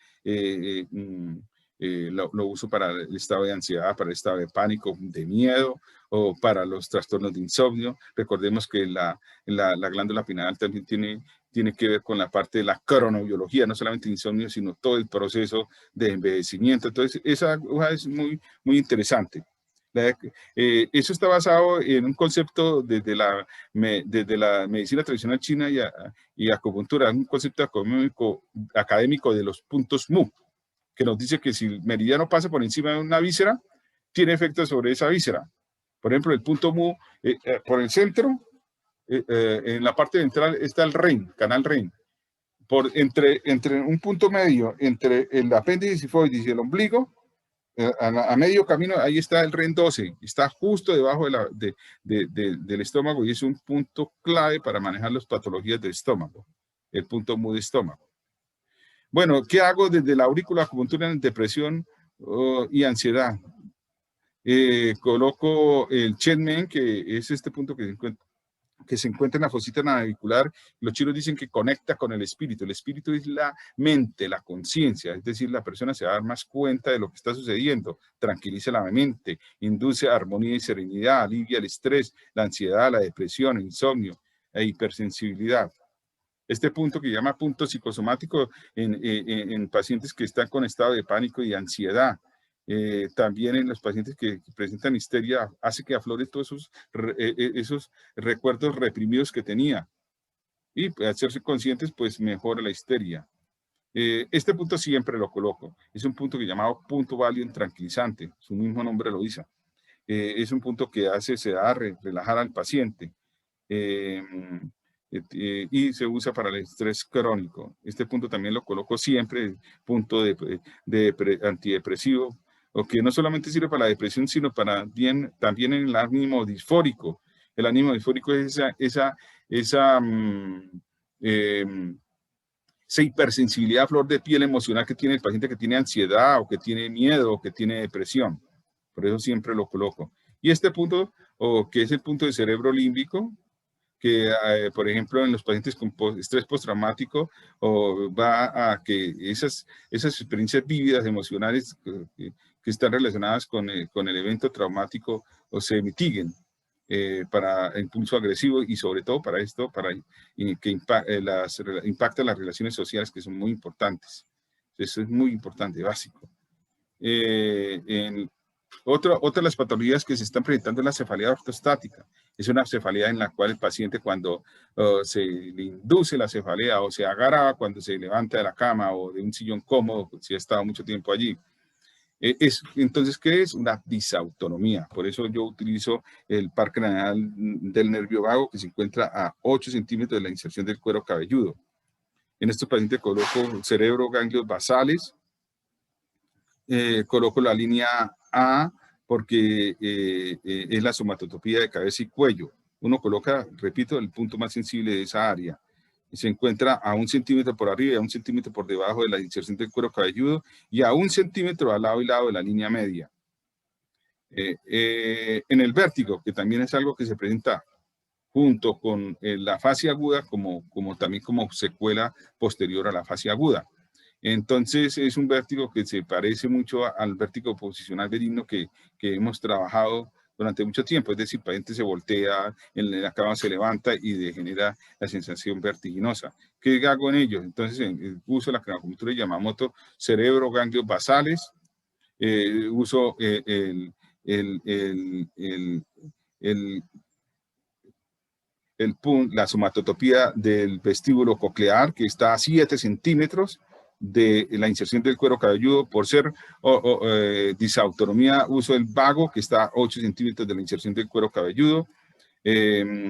lo uso para el estado de ansiedad, para el estado de pánico, de miedo o para los trastornos de insomnio. Recordemos que la glándula pineal también tiene que ver con la parte de la cronobiología, no solamente insomnio, sino todo el proceso de envejecimiento. Entonces, esa aguja es muy, muy interesante. Eso está basado en un concepto desde la medicina tradicional china y acupuntura, un concepto académico de los puntos mu, que nos dice que si el meridiano pasa por encima de una víscera, tiene efecto sobre esa víscera. Por ejemplo, el punto mu, por el centro, en la parte ventral está el REN, canal REN. Entre un punto medio, entre el apéndice sifoides y el ombligo, a medio camino, ahí está el REN 12, está justo debajo del estómago y es un punto clave para manejar las patologías del estómago, el punto mu de estómago. Bueno, ¿qué hago desde la auriculoacupuntura en depresión y ansiedad? Coloco el Chenmen, que es este punto que se encuentra en la fosita navicular. Los chinos dicen que conecta con el espíritu. El espíritu es la mente, la conciencia, es decir, la persona se va a dar más cuenta de lo que está sucediendo, tranquiliza la mente, induce armonía y serenidad, alivia el estrés, la ansiedad, la depresión, el insomnio e hipersensibilidad. Este punto que llama punto psicosomático en pacientes que están con estado de pánico y ansiedad. También en los pacientes que presentan histeria, hace que aflore todos esos recuerdos reprimidos que tenía. Y al hacerse conscientes, pues mejora la histeria. Este punto siempre lo coloco. Es un punto que llamado punto Valium tranquilizante. Su mismo nombre lo dice. Es un punto que hace sedar, relajar al paciente. Y se usa para el estrés crónico. Este punto también lo coloco siempre, punto antidepresivo, o que no solamente sirve para la depresión, sino también en el ánimo disfórico. El ánimo disfórico es esa hipersensibilidad a flor de piel emocional que tiene el paciente que tiene ansiedad o que tiene miedo o que tiene depresión. Por eso siempre lo coloco. Y este punto, que es el punto del cerebro límbico, que, por ejemplo, en los pacientes con estrés postraumático, va a que esas experiencias vívidas, emocionales que están relacionadas con el evento traumático se mitiguen para impulso agresivo y sobre todo para esto, que impacta las relaciones sociales, que son muy importantes. Eso es muy importante, básico. Otra de las patologías que se están presentando es la cefalea ortostática. Es una cefalea en la cual el paciente cuando se le induce la cefalea o se agarra cuando se levanta de la cama o de un sillón cómodo, si ha estado mucho tiempo allí. Entonces, ¿qué es? Una disautonomía. Por eso yo utilizo el par craneal del nervio vago que se encuentra a 8 centímetros de la inserción del cuero cabelludo. En estos pacientes coloco cerebro, ganglios basales, coloco la línea A porque es la somatotopía de cabeza y cuello. Uno coloca, repito, el punto más sensible de esa área. Se encuentra a 1 centímetro por arriba y a 1 centímetro por debajo de la inserción del cuero cabelludo y a 1 centímetro al lado y lado de la línea media. En el vértigo, que también es algo que se presenta junto con la fascia aguda también como secuela posterior a la fascia aguda. Entonces es un vértigo que se parece mucho al vértigo posicional benigno que hemos trabajado durante mucho tiempo, es decir, el paciente se voltea, en la cama se levanta y genera la sensación vertiginosa. ¿Qué hago en ello? Entonces, uso la craniacupuntura de Yamamoto, cerebro, ganglios basales, uso la somatotopía del vestíbulo coclear, que está a 7 centímetros de la inserción del cuero cabelludo. Por ser disautonomía, uso el vago, que está a 8 centímetros de la inserción del cuero cabelludo.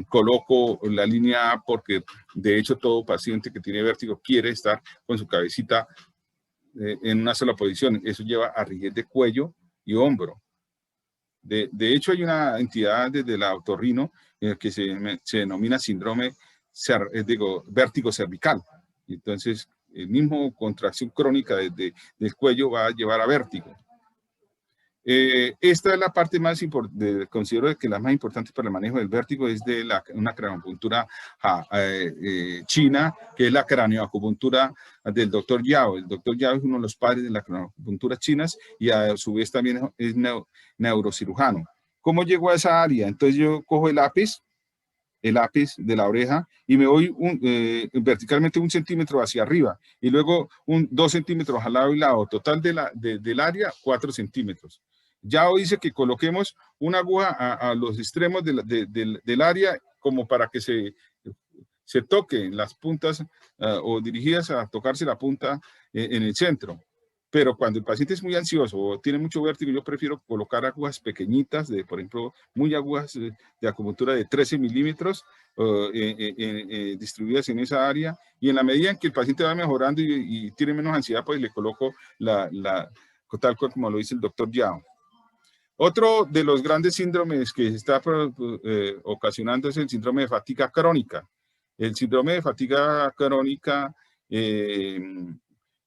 Coloco la línea A porque de hecho todo paciente que tiene vértigo quiere estar con su cabecita en una sola posición. Eso lleva a rigidez de cuello y hombro. De hecho, hay una entidad desde la otorrino que se denomina síndrome, vértigo cervical. Entonces, el mismo contracción crónica del cuello va a llevar a vértigo. Esta es la parte más importante, considero que la más importante para el manejo del vértigo es de una cranioacupuntura china, que es la cranioacupuntura del doctor Yao. El doctor Yao es uno de los padres de la cranioacupuntura chinas y a su vez también es neurocirujano. ¿Cómo llegó a esa área? Entonces yo cojo el ápice de la oreja y me voy verticalmente 1 centímetro hacia arriba y luego 2 centímetros al lado y lado. Total del área, 4 centímetros. Ya dice que coloquemos una aguja a los extremos del área como para que se toquen las puntas o dirigidas a tocarse la punta en el centro. Pero cuando el paciente es muy ansioso o tiene mucho vértigo, yo prefiero colocar agujas pequeñitas, por ejemplo, muy agujas de acupuntura de 13 milímetros distribuidas en esa área. Y en la medida en que el paciente va mejorando y tiene menos ansiedad, pues le coloco tal cual como lo dice el doctor Yao. Otro de los grandes síndromes que se está ocasionando es el síndrome de fatiga crónica. El síndrome de fatiga crónica,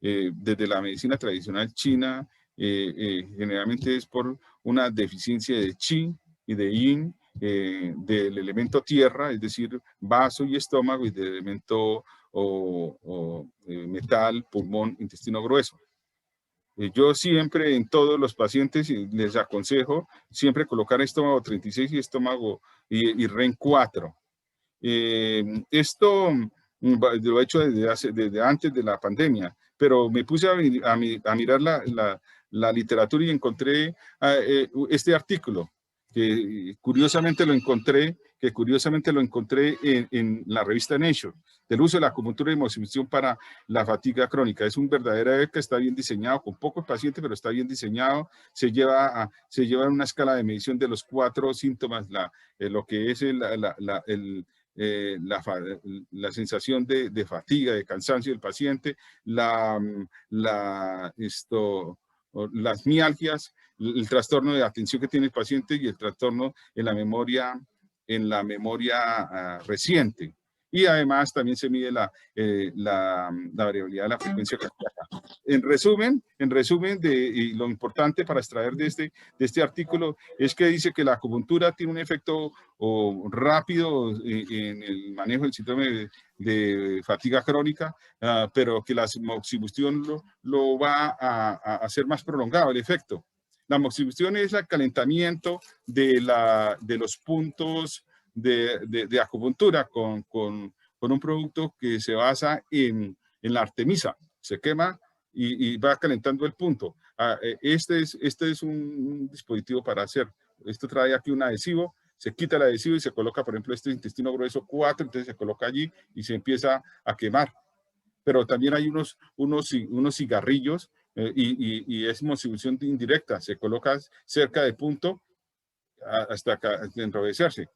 desde la medicina tradicional china, generalmente es por una deficiencia de qi y de yin, del elemento tierra, es decir, vaso y estómago, y del elemento metal, pulmón, intestino grueso. Yo siempre en todos los pacientes les aconsejo siempre colocar estómago 36 y estómago y REN 4. Esto lo he hecho desde antes de la pandemia, pero me puse a mirar la literatura y encontré este artículo, que curiosamente lo encontré en la revista Nature, del uso de la acupuntura y moxibustión para la fatiga crónica. Es un verdadero que está bien diseñado, con pocos pacientes, pero está bien diseñado. Se lleva en una escala de medición de los 4 síntomas, lo que es la sensación de fatiga, de cansancio del paciente, las mialgias, el trastorno de atención que tiene el paciente y el trastorno en la memoria reciente. Y además también se mide la variabilidad de la frecuencia cardíaca. En resumen, y lo importante para extraer de este artículo es que dice que la acupuntura tiene un efecto rápido en el manejo del síndrome de fatiga crónica, pero que la moxibustión lo va a hacer más prolongado el efecto. La moxibustión es el calentamiento de los puntos de acupuntura con un producto que se basa en la artemisa. Se quema y va calentando el punto. Este es un dispositivo para hacer. Esto trae aquí un adhesivo, se quita el adhesivo y se coloca, por ejemplo, este intestino grueso 4, entonces se coloca allí y se empieza a quemar. Pero también hay unos cigarrillos y es moxibustión indirecta. Se coloca cerca del punto hasta enrojecerse.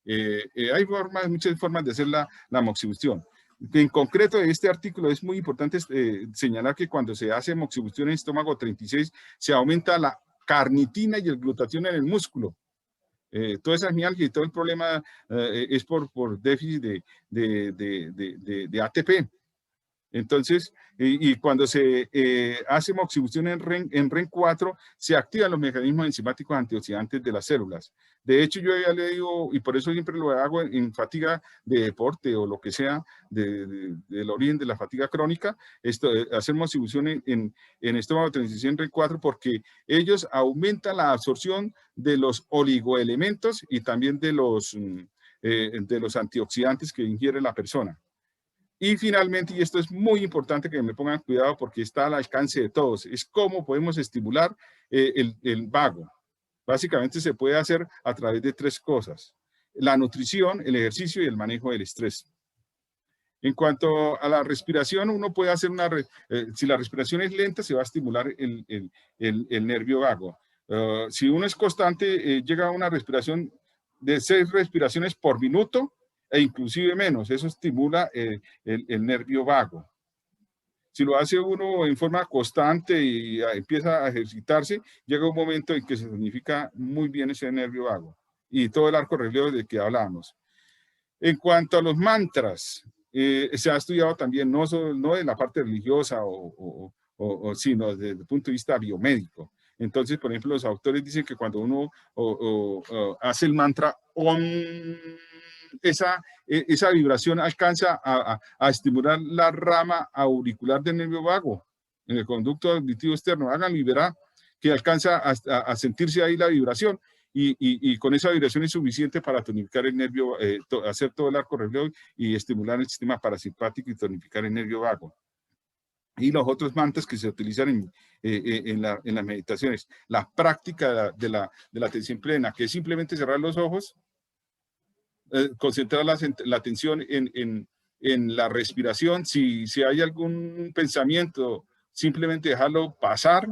Hay muchas formas de hacer la moxibustión. En concreto, de este artículo es muy importante señalar que cuando se hace moxibustión en estómago 36, se aumenta la carnitina y el glutatión en el músculo. Todas esas mialgias y todo el problema es por déficit de ATP. Entonces, y cuando se hace moxibustión en REN4, se activan los mecanismos enzimáticos antioxidantes de las células. De hecho, yo ya le digo, y por eso siempre lo hago en fatiga de deporte o lo que sea, del origen de la fatiga crónica, hacer moxibustión en estómago de transición REN4, porque ellos aumentan la absorción de los oligoelementos y también de los antioxidantes que ingiere la persona. Y finalmente, y esto es muy importante que me pongan cuidado porque está al alcance de todos, es cómo podemos estimular el vago. Básicamente se puede hacer a través de 3 cosas: la nutrición, el ejercicio y el manejo del estrés. En cuanto a la respiración, uno puede hacer si la respiración es lenta, se va a estimular el nervio vago. Si uno es constante, llega a una respiración de 6 respiraciones por minuto, e inclusive menos. Eso estimula el nervio vago. Si lo hace uno en forma constante y empieza a ejercitarse, llega un momento en que se tonifica muy bien ese nervio vago y todo el arco reflejo del que hablábamos. En cuanto a los mantras, se ha estudiado también no de la parte religiosa sino desde el punto de vista biomédico. Entonces, por ejemplo, los autores dicen que cuando uno hace el mantra OM, esa vibración alcanza a estimular la rama auricular del nervio vago en el conducto auditivo externo. Háganlo y verá que alcanza a sentirse ahí la vibración. Y con esa vibración es suficiente para tonificar el nervio, hacer todo el arco reflejo y estimular el sistema parasimpático y tonificar el nervio vago. Y los otros mantras que se utilizan en las meditaciones. La práctica de la atención plena, que es simplemente cerrar los ojos, concentrar la atención en la respiración. Si hay algún pensamiento, simplemente dejarlo pasar,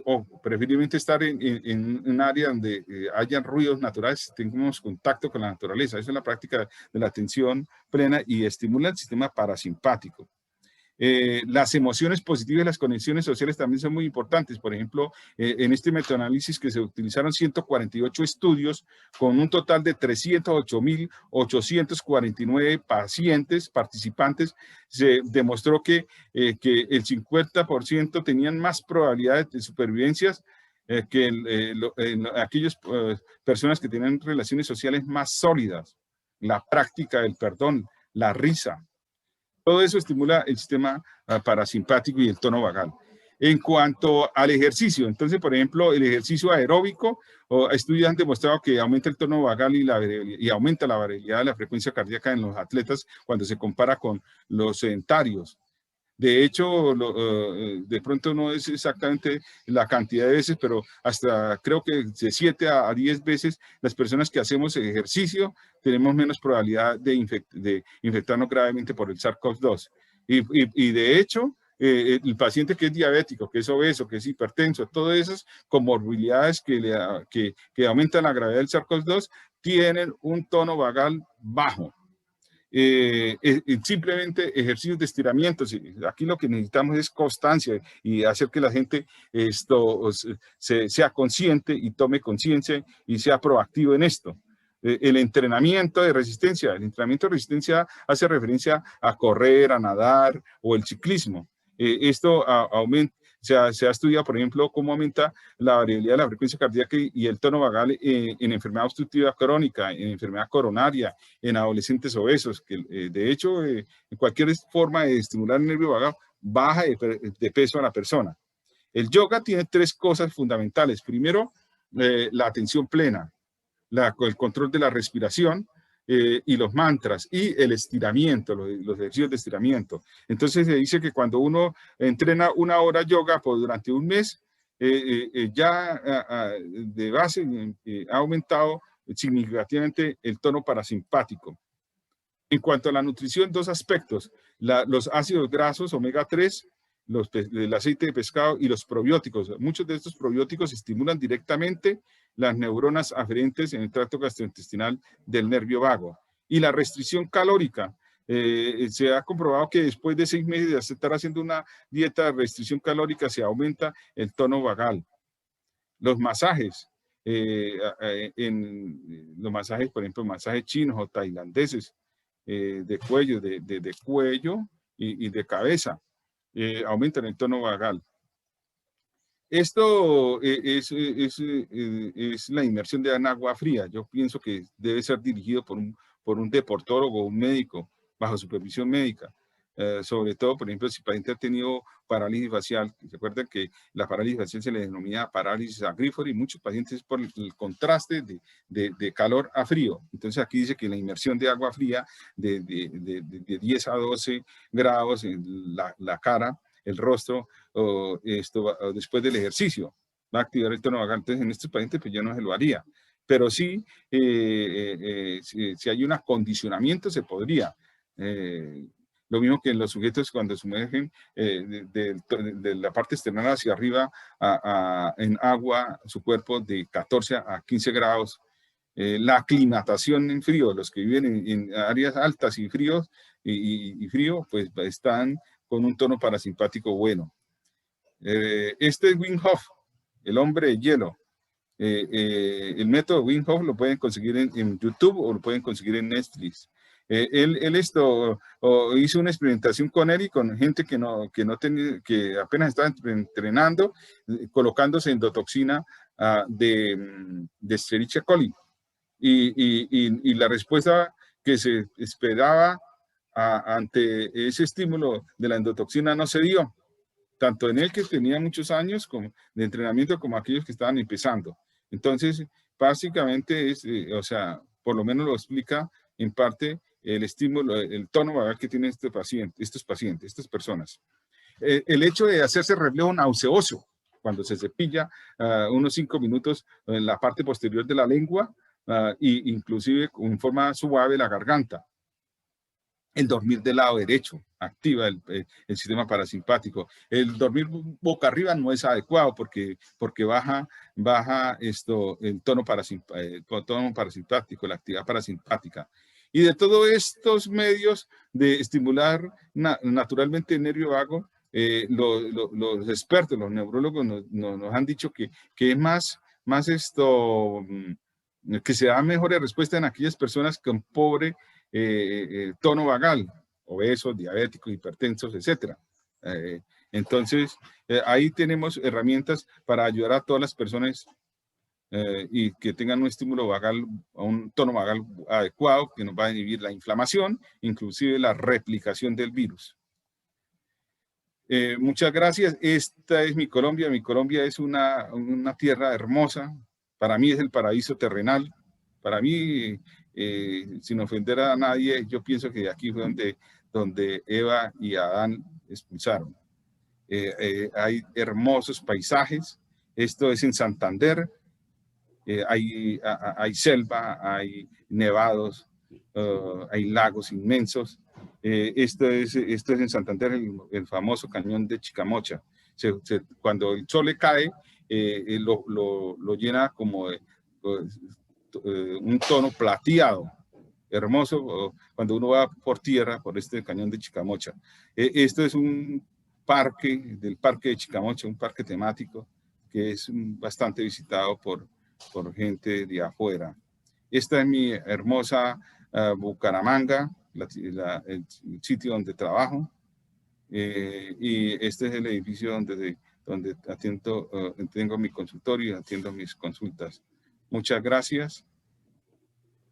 o preferiblemente estar en un área donde hayan ruidos naturales, tengamos contacto con la naturaleza. Esa es la práctica de la atención plena y estimula el sistema parasimpático. Las emociones positivas y las conexiones sociales también son muy importantes. Por ejemplo, en este metaanálisis que se utilizaron 148 estudios con un total de 308.849 participantes, se demostró que el 50% tenían más probabilidades de supervivencias que aquellas personas que tienen relaciones sociales más sólidas. La práctica del perdón, la risa. Todo eso estimula el sistema parasimpático y el tono vagal. En cuanto al ejercicio, entonces, por ejemplo, el ejercicio aeróbico, estudios han demostrado que aumenta el tono vagal y aumenta la variabilidad de la frecuencia cardíaca en los atletas cuando se compara con los sedentarios. De hecho, de pronto no es exactamente la cantidad de veces, pero hasta creo que de 7 a 10 veces las personas que hacemos ejercicio tenemos menos probabilidad de infectarnos gravemente por el SARS-CoV-2. Y de hecho, el paciente que es diabético, que es obeso, que es hipertenso, todas esas comorbilidades que aumentan la gravedad del SARS-CoV-2 tienen un tono vagal bajo. Simplemente ejercicios de estiramiento. Aquí lo que necesitamos es constancia y hacer que la gente sea consciente y tome conciencia y sea proactivo en esto. El entrenamiento de resistencia. El entrenamiento de resistencia hace referencia a correr, a nadar o el ciclismo. Esto aumenta. Se ha estudiado, por ejemplo, cómo aumenta la variabilidad de la frecuencia cardíaca y el tono vagal en enfermedad obstructiva crónica, en enfermedad coronaria, en adolescentes obesos, que de hecho, en cualquier forma de estimular el nervio vagal, baja de peso a la persona. El yoga tiene 3 cosas fundamentales. Primero, la atención plena, el control de la respiración, y los mantras y el estiramiento, los ejercicios de estiramiento. Entonces se dice que cuando uno entrena 1 hora yoga durante un mes, ya de base ha aumentado significativamente el tono parasimpático. En cuanto a la nutrición, 2 aspectos: los ácidos grasos omega 3, el aceite de pescado y los probióticos. Muchos de estos probióticos estimulan directamente las neuronas aferentes en el tracto gastrointestinal del nervio vago. Y la restricción calórica. Se ha comprobado que después de 6 meses de estar haciendo una dieta de restricción calórica se aumenta el tono vagal. Los masajes. Los masajes, por ejemplo, masajes chinos o tailandeses de cuello, cuello y de cabeza, aumentan el tono vagal. Esto es la inmersión en agua fría. Yo pienso que debe ser dirigido por un deportólogo, un médico, bajo supervisión médica. Sobre todo, por ejemplo, si el paciente ha tenido parálisis facial. Recuerden que la parálisis facial se le denomina parálisis agrífora y muchos pacientes por el contraste de calor a frío. Entonces aquí dice que la inmersión de agua fría de 10 a 12 grados en la cara, el rostro, o después del ejercicio, va a activar el tono vagal. Entonces en estos pacientes pues yo no se lo haría. Pero sí, si hay un acondicionamiento se podría. Lo mismo que en los sujetos cuando sumergen de la parte externa hacia arriba en agua, su cuerpo de 14 a 15 grados. La aclimatación en frío, los que viven en áreas altas y fríos y frío, pues están con un tono parasimpático bueno. Este es Wim Hof, el hombre de hielo. El método Wim Hof lo pueden conseguir en YouTube o lo pueden conseguir en Netflix. Él hizo una experimentación con él y con gente que apenas estaba entrenando, colocándose endotoxina de Escherichia coli. Y la respuesta que se esperaba ante ese estímulo de la endotoxina no se dio, tanto en él que tenía muchos años de entrenamiento como aquellos que estaban empezando. Entonces, básicamente o sea, por lo menos lo explica en parte el estímulo, el tono vagal que tienen estos pacientes, estas personas. El hecho de hacerse reflejo nauseoso cuando se cepilla unos 5 minutos en la parte posterior de la lengua, inclusive en forma suave la garganta. El dormir del lado derecho activa el sistema parasimpático. El dormir boca arriba no es adecuado porque baja el tono parasimpático, la actividad parasimpática. Y de todos estos medios de estimular naturalmente el nervio vago, los expertos, los neurólogos nos han dicho que es más que se da mejores respuestas en aquellas personas con pobre tono vagal, obesos, diabéticos, hipertensos, etc. Entonces, ahí tenemos herramientas para ayudar a todas las personas y que tengan un estímulo vagal, un tono vagal adecuado, que nos va a inhibir la inflamación, inclusive la replicación del virus. Muchas gracias. Esta es mi Colombia. Mi Colombia es una tierra hermosa. Para mí es el paraíso terrenal. Para mí, sin ofender a nadie, yo pienso que aquí fue donde Eva y Adán expulsaron. Hay hermosos paisajes. Esto es en Santander. Hay selva, hay nevados, hay lagos inmensos. Esto es en Santander, el famoso cañón de Chicamocha. Cuando el sol le cae, lo llena como un tono plateado, hermoso, cuando uno va por tierra, por este cañón de Chicamocha. Esto es un parque, del parque de Chicamocha, un parque temático, que es bastante visitado por gente de afuera. Esta es mi hermosa Bucaramanga, el sitio donde trabajo, y este es el edificio donde tengo mi consultorio y atiendo mis consultas. Muchas gracias.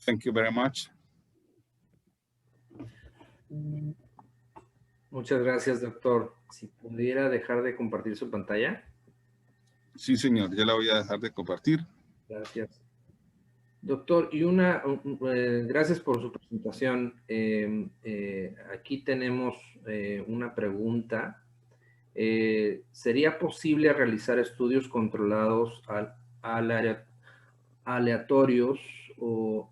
Thank you very much. Muchas gracias, doctor. Si pudiera dejar de compartir su pantalla. Sí, señor, ya la voy a dejar de compartir. Gracias. Doctor, y gracias por su presentación. Aquí tenemos una pregunta. ¿Sería posible realizar estudios controlados aleatorios o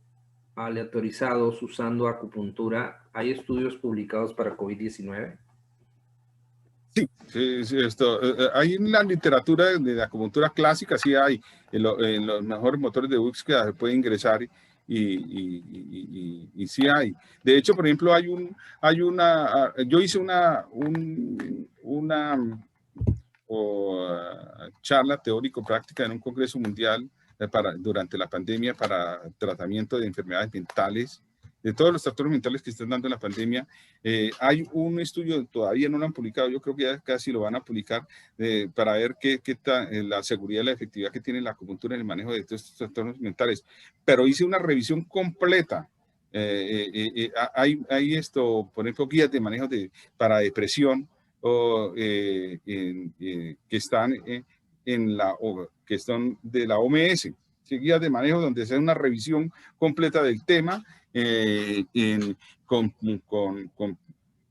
aleatorizados usando acupuntura? ¿Hay estudios publicados para COVID-19? Sí, hay en la literatura de la acupuntura clásica, sí hay, en los mejores motores de búsqueda se puede ingresar y sí hay. De hecho, por ejemplo, yo hice una charla teórico-práctica en un congreso mundial durante la pandemia para tratamiento de enfermedades mentales, de todos los trastornos mentales que están dando en la pandemia. Hay un estudio, todavía no lo han publicado, yo creo que ya casi lo van a publicar, para ver qué tal la seguridad y la efectividad que tiene la acupuntura en el manejo de estos trastornos mentales. Pero hice una revisión completa. Hay esto, por ejemplo, guías de manejo para depresión que están que son de la OMS, ¿sí? Guías de manejo donde se hace una revisión completa del tema con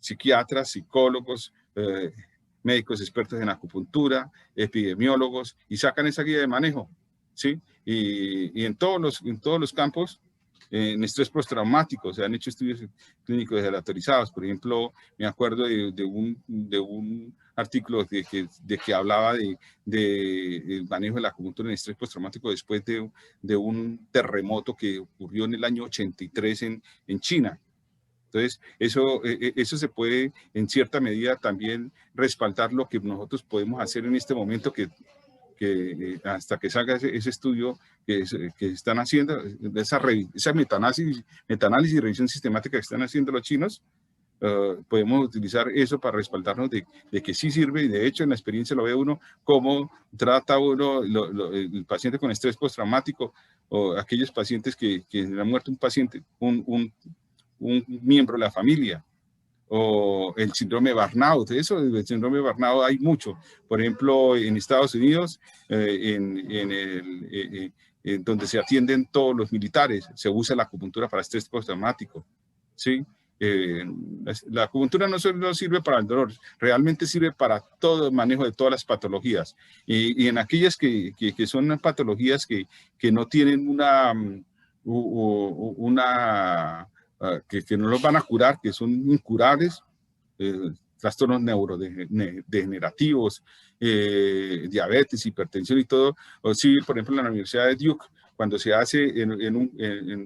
psiquiatras, psicólogos, médicos expertos en acupuntura, epidemiólogos, y sacan esa guía de manejo, ¿sí? Y en todos los campos, en estrés postraumático, se han hecho estudios clínicos aleatorizados. Por ejemplo, me acuerdo de un artículo de que hablaba del manejo de la acupuntura en estrés postraumático después de un terremoto que ocurrió en el año 83 en China. Entonces, eso se puede en cierta medida también respaldar lo que nosotros podemos hacer en este momento, que hasta que salga ese estudio que están haciendo, esa metaanálisis y revisión sistemática que están haciendo los chinos, podemos utilizar eso para respaldarnos de que sí sirve. Y de hecho en la experiencia lo ve uno cómo trata uno el paciente con estrés postraumático, o aquellos pacientes que le ha muerto un paciente, un miembro de la familia, o el síndrome de burnout. Eso, el síndrome de burnout hay mucho. Por ejemplo, en Estados Unidos, donde se atienden todos los militares, se usa la acupuntura para estrés postraumático, ¿sí? La acupuntura no solo sirve para el dolor, realmente sirve para todo el manejo de todas las patologías. Y en aquellas que son patologías que no tienen que no los van a curar, que son incurables, trastornos neurodegenerativos, diabetes, hipertensión y todo. O sí, por ejemplo, en la Universidad de Duke, cuando se hace en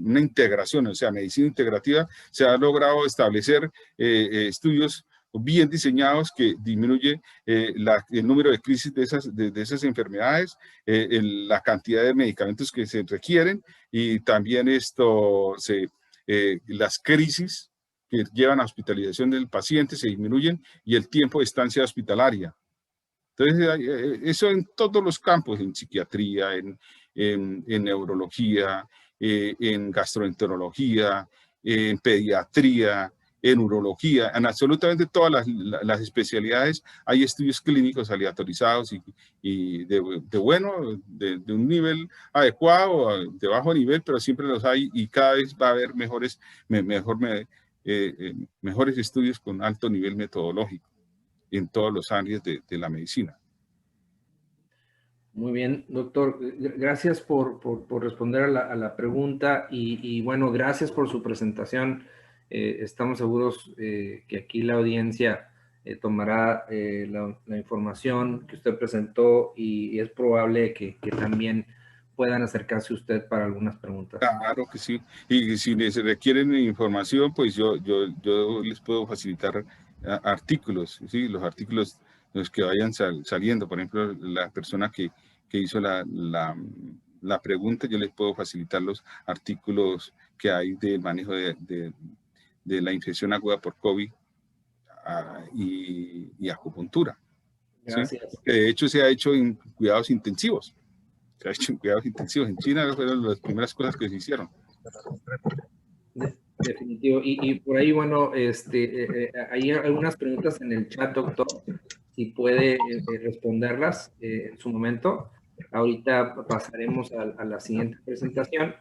una integración, o sea, medicina integrativa, se ha logrado establecer estudios bien diseñados que disminuye el número de crisis de esas enfermedades, la cantidad de medicamentos que se requieren, y también las crisis que llevan a hospitalización del paciente se disminuyen, y el tiempo de estancia hospitalaria. Entonces, eso en todos los campos, en psiquiatría, en neurología, en gastroenterología, en pediatría, en urología, en absolutamente todas las especialidades hay estudios clínicos aleatorizados y de un nivel adecuado, de bajo nivel, pero siempre los hay, y cada vez va a haber mejores estudios con alto nivel metodológico en todos los áreas de la medicina. Muy bien, doctor. Gracias por responder a la pregunta, y bueno, gracias por su presentación. Estamos seguros que aquí la audiencia tomará la información que usted presentó, y es probable que también puedan acercarse a usted para algunas preguntas. Claro que sí. Y si les requieren información, pues yo les puedo facilitar artículos, ¿sí? Los artículos los que vayan saliendo. Por ejemplo, la persona que hizo la pregunta, yo les puedo facilitar los artículos que hay del manejo de la infección aguda por COVID y acupuntura. Gracias. ¿Sí? Que de hecho se ha hecho en cuidados intensivos. Se ha hecho en cuidados intensivos. En China fueron las primeras cosas que se hicieron. Definitivo. Y por ahí, bueno, hay algunas preguntas en el chat, doctor, si puede responderlas en su momento. Ahorita pasaremos a la siguiente presentación.